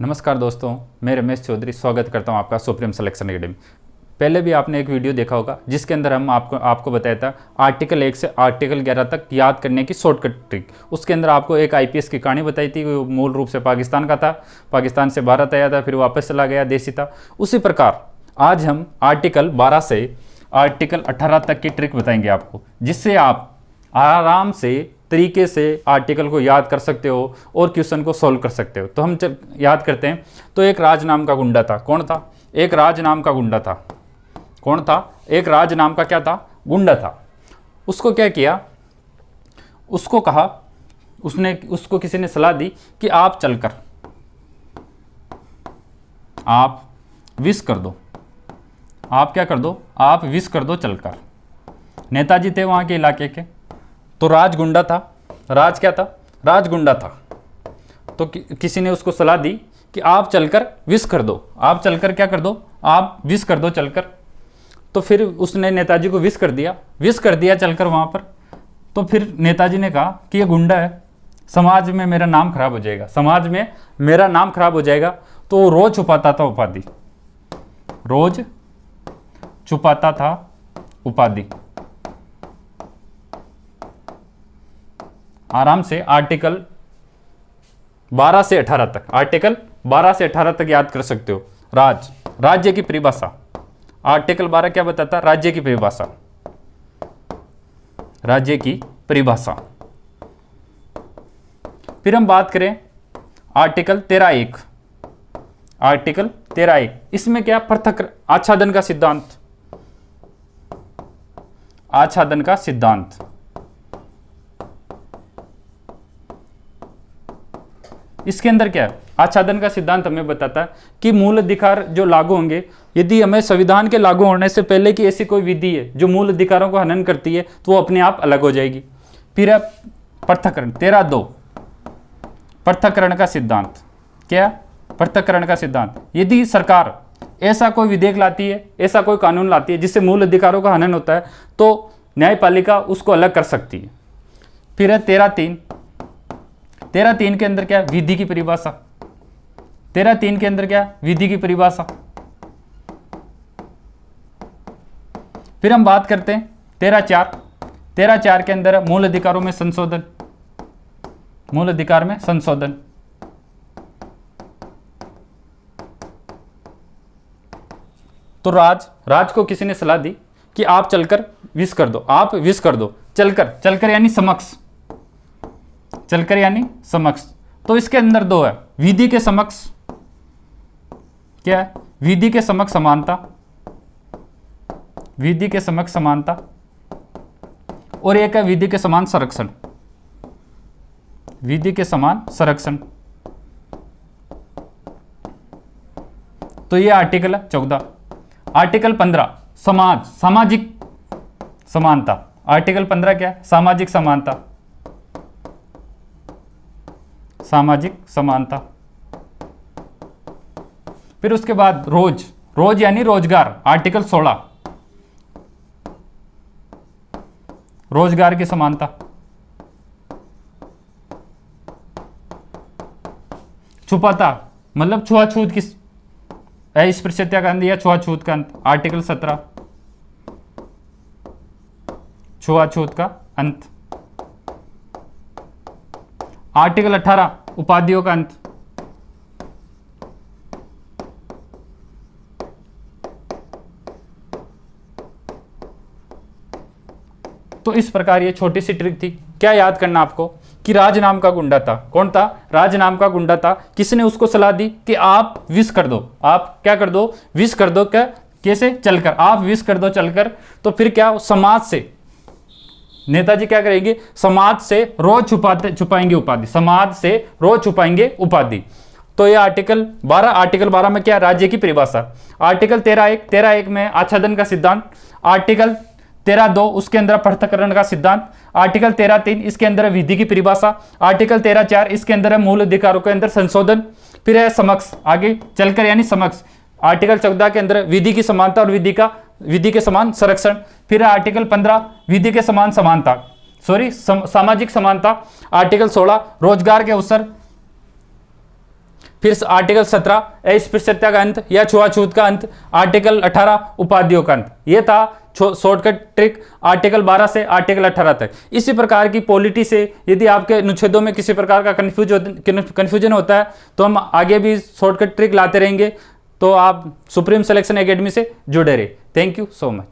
नमस्कार दोस्तों, मैं रमेश चौधरी स्वागत करता हूं आपका सुप्रीम सिलेक्शन एकेडमी। पहले भी आपने एक वीडियो देखा होगा जिसके अंदर हम आपको बताया था आर्टिकल 1 से आर्टिकल 11 तक याद करने की शॉर्टकट ट्रिक। उसके अंदर आपको एक आईपीएस की कहानी बताई थी, वो मूल रूप से पाकिस्तान का था, पाकिस्तान से भारत आया था, फिर वापस चला गया, देसी था। उसी प्रकार आज हम आर्टिकल 12 से आर्टिकल 18 तक की ट्रिक बताएंगे आपको, जिससे आप आराम से तरीके से आर्टिकल को याद कर सकते हो और क्वेश्चन को सॉल्व कर सकते हो। तो हम याद करते हैं। तो एक राज नाम का गुंडा था। कौन था? एक राज नाम का गुंडा था। कौन था? एक राज नाम का क्या था? गुंडा था। उसको क्या किया? उसको कहा, उसको किसी ने सलाह दी कि आप चलकर आप विश कर दो। आप क्या कर दो? आप विश कर दो चलकर। नेताजी थे वहां के इलाके के। तो राज गुंडा था। राज क्या था? राज गुंडा था। तो किसी ने उसको सलाह दी कि आप चलकर विश कर दो। आप चलकर क्या कर दो? आप विश कर दो चलकर। तो फिर उसने नेताजी को विश कर दिया चलकर वहां पर। तो फिर नेताजी ने कहा कि ये गुंडा है, समाज में मेरा नाम खराब हो जाएगा, समाज में मेरा नाम खराब हो जाएगा। तो वो रोज छुपाता था उपाधि, रोज छुपाता था उपाधि। आराम से आर्टिकल 12 से 18 तक, आर्टिकल 12 से 18 तक याद कर सकते हो। राज्य की परिभाषा। आर्टिकल 12 क्या बताता? राज्य की परिभाषा। राज्य की परिभाषा। फिर हम बात करें आर्टिकल 13(1). आर्टिकल 13(1) इसमें क्या? पृथक आच्छादन का सिद्धांत। आच्छादन का सिद्धांत। इसके अंदर क्या है? आच्छादन का सिद्धांत हमें बताता है कि मूल अधिकार जो लागू होंगे, यदि हमें संविधान के लागू होने से पहले की ऐसी कोई विधि है जो मूल अधिकारों को हनन करती है, तो वो अपने आप अलग हो जाएगी। फिर है पृथक्करण। 13(2) पृथक्करण का सिद्धांत। क्या? पृथक्करण का सिद्धांत। यदि सरकार ऐसा कोई विधेयक लाती है, ऐसा कोई कानून लाती है जिससे मूल अधिकारों का हनन होता है, तो न्यायपालिका उसको अलग कर सकती है। फिर है 13(3). 13(3) के अंदर क्या? विधि की परिभाषा। 13(3) के अंदर क्या? विधि की परिभाषा। फिर हम बात करते हैं 13(4). 13(4) के अंदर मूल अधिकारों में संशोधन। मूल अधिकार में संशोधन। तो राज को किसी ने सलाह दी कि आप चलकर विश कर दो। आप विश कर दो चलकर यानी समक्ष। चलकर यानी समक्ष। तो इसके अंदर दो है, विधि के समक्ष। क्या है? विधि के समक्ष समानता। विधि के समक्ष समानता। और एक है विधि के समान संरक्षण। विधि के समान संरक्षण। तो ये आर्टिकल है 14। आर्टिकल 15 सामाजिक समानता। आर्टिकल 15 क्या है? सामाजिक समानता। सामाजिक समानता। फिर उसके बाद रोज यानी रोजगार। आर्टिकल 16 रोजगार की समानता। छुपाता मतलब छुआछूत की अस्पृश्यता का अंत या छुआछूत का अंत। आर्टिकल 17 छुआछूत का अंत। आर्टिकल 18 उपाधियों का अंत। तो इस प्रकार ये छोटी सी ट्रिक थी। क्या याद करना आपको? कि राज नाम का गुंडा था। कौन था? राज नाम का गुंडा था। किसी ने उसको सलाह दी कि आप विश कर दो। आप क्या कर दो? विश कर दो। क्या? कैसे? चलकर। आप विश कर दो चलकर। तो फिर क्या? समाज से नेताजी क्या करेंगे? समाज से रोज छुपाएंगे उपाधि। समाज से रोज छुपाएंगे उपाधि। तो ये आर्टिकल 12 में क्या? राज्य की परिभाषा। आर्टिकल 13(1) में आच्छादन का सिद्धांत। आर्टिकल 13(2) उसके अंदर पृथक्करण का सिद्धांत। आर्टिकल 13(3) इसके अंदर विधि की परिभाषा। आर्टिकल 13(4) इसके अंदर है मूल अधिकारों के अंदर संशोधन। फिर है समक्ष, आगे चलकर यानी समक्ष। आर्टिकल 14 के अंदर विधि की समानता और विधि के समान संरक्षण। फिर आर्टिकल 15 विधि के समान समानता, सामाजिक समानता। आर्टिकल 16 रोजगार के अवसर। फिर आर्टिकल 17 अस्पृश्यता का अंत या छुआछूत का अंत, आर्टिकल 18 उपाधियों का अंत। ये था शॉर्टकट ट्रिक आर्टिकल 12 से आर्टिकल 18 तक। इसी प्रकार की पॉलिटी से यदि आपके अनुच्छेदों में किसी प्रकार का कन्फ्यूजन होता है तो हम आगे भी शॉर्टकट ट्रिक लाते रहेंगे। तो आप सुप्रीम सिलेक्शन एकेडमी से जुड़े रहे। Thank you so much.